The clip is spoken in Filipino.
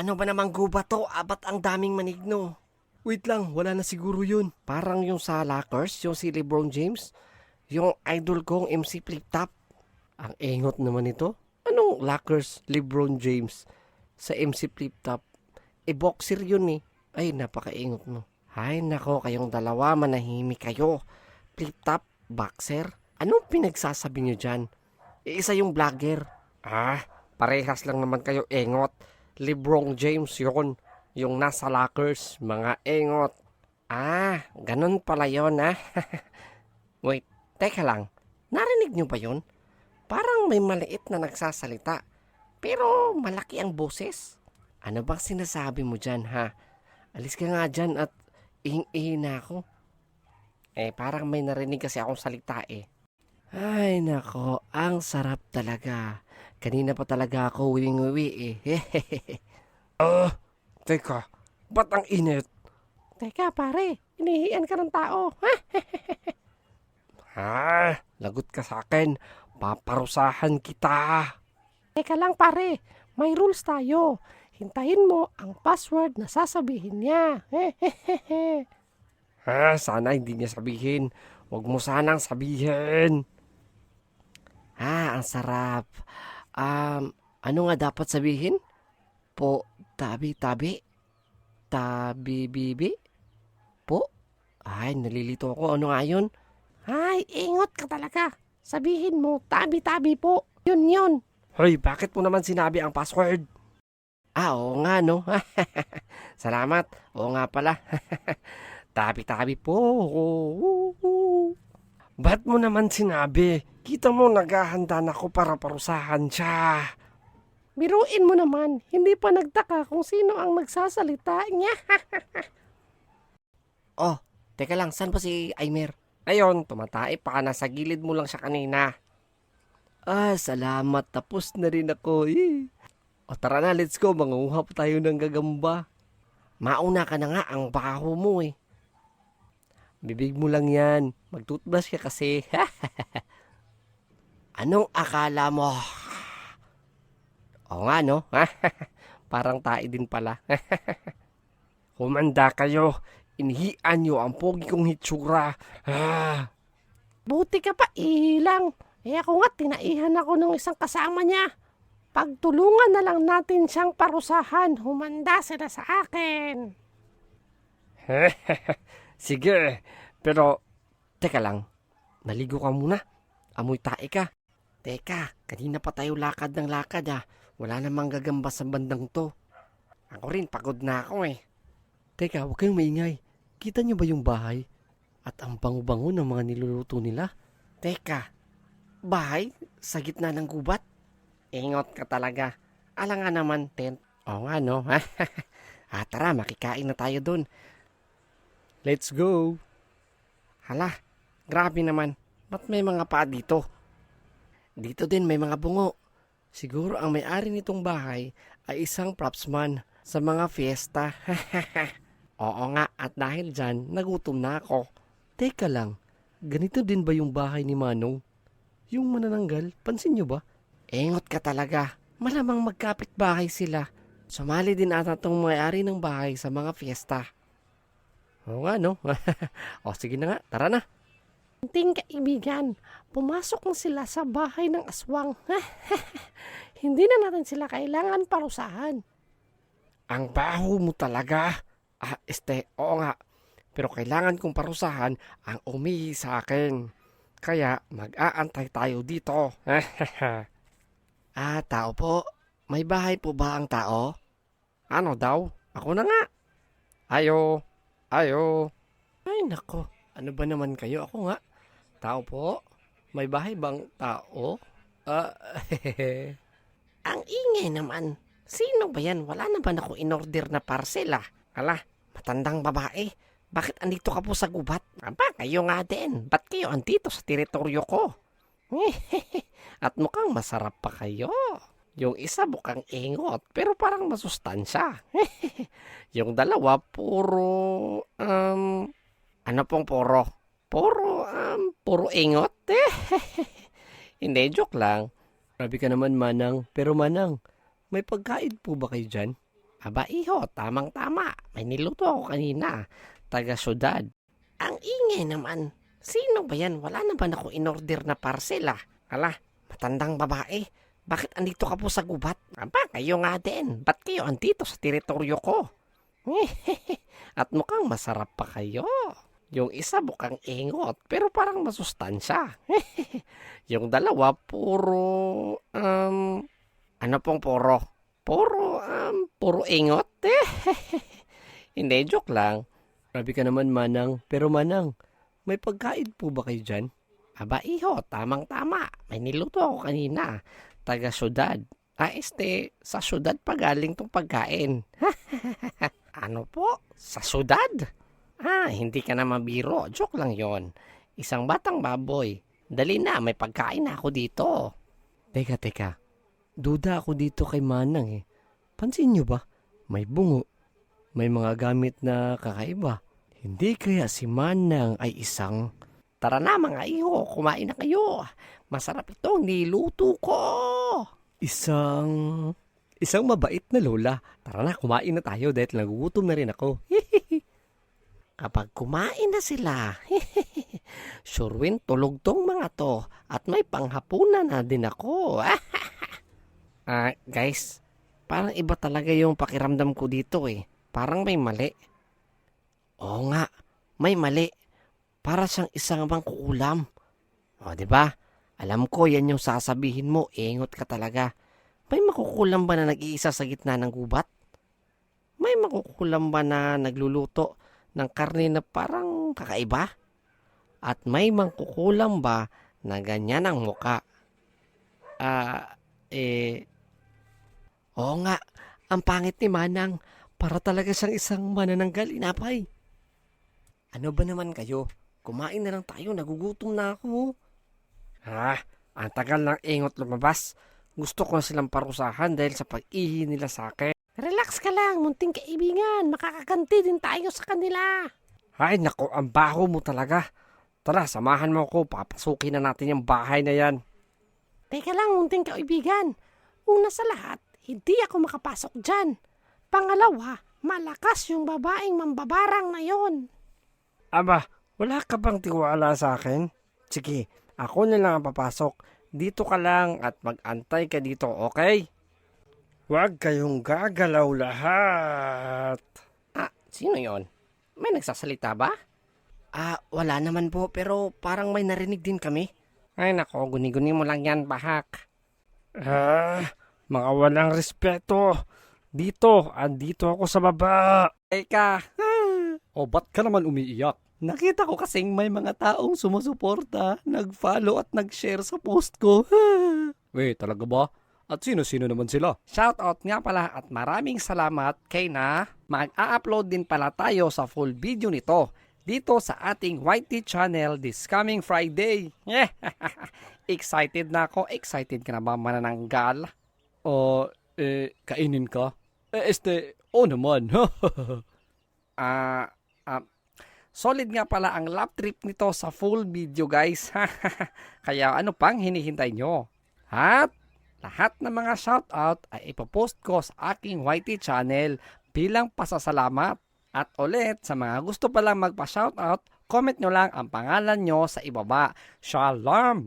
Ano ba namang guba to? Abat ang daming manigno. Wait lang, wala na siguro yun. Parang yung sa Lakers, yung si LeBron James. Yung idol kong MC Flip Top. Ang engot naman ito. Anong Lakers, LeBron James sa MC Flip Top? Boxer yun eh. Ay, napakaingot mo. Ay, nako, kayong dalawa, manahimik kayo. Flip Top, boxer? Anong pinagsasabi nyo dyan? Isa yung vlogger. Parehas lang naman kayo engot. LeBron James yun. Yung nasa Lakers, mga engot. Ganun pala yun Wait, teka lang. Narinig nyo ba yun? Parang may maliit na nagsasalita. Pero malaki ang boses. Ano bang sinasabi mo dyan ha? Alis ka nga dyan at ihing-ihi na ako. Parang may narinig kasi akong salita eh. Ay nako, ang sarap talaga. Kanina pa talaga ako wiwing-wiwi eh. Teka, ba't ang init? Teka pare, inihian ka ng tao. Lagot ka sa akin. Paparusahan kita. Teka lang pare, may rules tayo. Hintayin mo ang password na sasabihin niya. Sana hindi niya sabihin. Huwag mo sanang sabihin. Ang sarap. Ano nga dapat sabihin? Tabi-tabi? Tabi-bibi? Po? Ay, nalilito ako. Ano nga yun? Ay, ingot ka talaga. Sabihin mo, tabi-tabi po. Yun. Hoy, bakit mo naman sinabi ang password? Oo nga, no? Salamat. Oo nga pala. Tabi-tabi po. Ba't mo naman sinabi? Kita mo, naghahanda na ako para parusahan siya. Biruin mo naman. Hindi pa nagtaka kung sino ang nagsasalita niya. Teka lang. Saan ba si Aimer? Ayun, tumatay pa. Nasa gilid mo lang siya kanina. Salamat. Tapos na rin ako. Tara na, let's go. Manguha pa tayo ng gagamba. Mauna ka na nga. Ang baho mo eh. Bibig mo lang yan. Mag-toothbrush ka kasi. Anong akala mo? Oo nga, no? Parang tae din pala. Humanda kayo. Inihian nyo ang pogi kong hitsura. Buti ka pa, ilang. Ako nga, tinaihan ako ng isang kasama niya. Pagtulungan na lang natin siyang parusahan. Humanda sila sa akin. Sige, pero teka lang. Naligo ka muna. Amoy tae ka. Teka, kanina pa tayo lakad ng lakad Wala namang gagamba sa bandang to. Ako rin, pagod na ako eh. Teka, huwag kayong maingay. Kita niyo ba yung bahay? At ang bango-bango ng mga niluluto nila? Teka, bahay? Sa gitna ng gubat? Ingot ka talaga. Ala nga naman, tent. Oo nga no. Tara, makikain na tayo dun. Let's go. Hala, grabe naman. Ba't may mga paa dito? Dito din may mga bungo. Siguro ang may-ari nitong bahay ay isang propsman sa mga fiesta. Oo nga, at dahil dyan, nagutom na ako. Teka lang, ganito din ba yung bahay ni Manong? Yung manananggal, pansin nyo ba? Engot ka talaga. Malamang magkapit bahay sila. Sumali din ata tong may-ari ng bahay sa mga fiesta. Oo nga, no? Sige na nga, tara na. Ting kaibigan, pumasok na sila sa bahay ng aswang. Hindi na natin sila kailangan parusahan. Ang baho mo talaga. Oo nga. Pero kailangan kong parusahan ang umihi sa akin. Kaya mag-aantay tayo dito. Tao po. May bahay po ba ang tao? Ano daw? Ako na nga. Ayo. Ay nako. Ano ba naman kayo? Ako nga. Tao po? May bahay bang tao? Ang ingay naman. Sino ba yan? Wala naman ako in-order na parcel Hala, matandang babae. Bakit andito ka po sa gubat? Kayo nga din. Ba't kayo andito sa teritoryo ko? At mukhang masarap pa kayo. Yung isa mukhang ingot, pero parang masustansya. Yung dalawa, puro, ano pong puro? Puro ingot. Hindi, joke lang. Grabe ka naman, Manang. Pero Manang, may pagkain po ba kayo dyan? Aba iho, tamang-tama. May niluto ako kanina. Taga syudad. Ang ingay naman. Sino ba yan? Wala naman ako in-order na parcel ah. Ala, matandang babae. Bakit andito ka po sa gubat? Aba, kayo nga din. Ba't kayo andito sa teritoryo ko? At mukhang masarap pa kayo. Yung isa mukhang ingot, pero parang masustansya. Yung dalawa, ano pong puro? Puro ingot? Hindi, joke lang. Grabe ka naman, Manang. Pero Manang, may pagkain po ba kayo dyan? Aba, iho, tamang-tama. May niluto ako kanina. Taga syudad. Sa syudad pa galing tong pagkain. Ano po? Sa syudad? Hindi ka na mabiro. Joke lang yon. Isang batang baboy. Dali na, may pagkain na ako dito. Teka. Duda ako dito kay Manang eh. Pansin nyo ba? May bungo. May mga gamit na kakaiba. Hindi kaya si Manang ay isang... Tara na mga iho, kumain na kayo. Masarap itong niluto ko. Isang mabait na lola. Tara na, kumain na tayo dahil nagugutom na rin ako. Kapag kumain na sila, surewin tulog tong mga to at may panghapunan na din ako. Guys, parang iba talaga yung pakiramdam ko dito eh. Parang may mali. Oo nga, may mali. Para siyang isang mangkukulam. O, di ba? Alam ko yan yung sasabihin mo, ingot ka talaga. May makukulam ba na nag-iisa sa gitna ng gubat? May makukulam ba na nagluluto ng karne na parang kakaiba? At may mangkukulam ba na ganyan ang muka? Oo nga, ang pangit ni Manang. Para talaga siyang isang manananggal inapay. Ano ba naman kayo? Kumain na lang tayo, nagugutom na ako. Ang tagal ng ingot lumabas. Gusto ko na silang parusahan dahil sa pag-ihi nila sa akin. Relax ka lang, munting kaibigan. Makakaganti din tayo sa kanila. Ay, nako, ang baho mo talaga. Tara, samahan mo ako. Papasukin na natin yung bahay na yan. Teka lang, munting kaibigan. Una sa lahat, hindi ako makapasok dyan. Pangalawa, malakas yung babaeng mambabarang na yon. Aba, wala ka bang tiwala sa akin? Sige, ako na lang ang papasok. Dito ka lang at mag-antay ka dito, okay? Huwag kayong gagalaw lahat. Sino yon? May nagsasalita ba? Wala naman po, pero parang may narinig din kami. Ay nako, guni-guni mo lang yan, bahak. Mga walang respeto. Andito ako sa baba. Eka. O ba't ka naman umiiyak? Nakita ko kasing may mga taong sumusuporta, nag-follow at nag-share sa post ko. Wait, talaga ba? At sino-sino naman sila? Shoutout nga pala at maraming salamat kay na mag-a-upload din pala tayo sa full video nito dito sa ating YT channel this coming Friday. Excited na ako. Excited ka na ba, manananggal? Kainin ka? Oo naman. Solid nga pala ang lap trip nito sa full video, guys. Kaya ano pang hinihintay nyo? At lahat ng mga shoutout ay ipopost ko sa aking YT channel bilang pasasalamat. At ulit, sa mga gusto palang magpa-shoutout, comment nyo lang ang pangalan nyo sa ibaba. Shalom!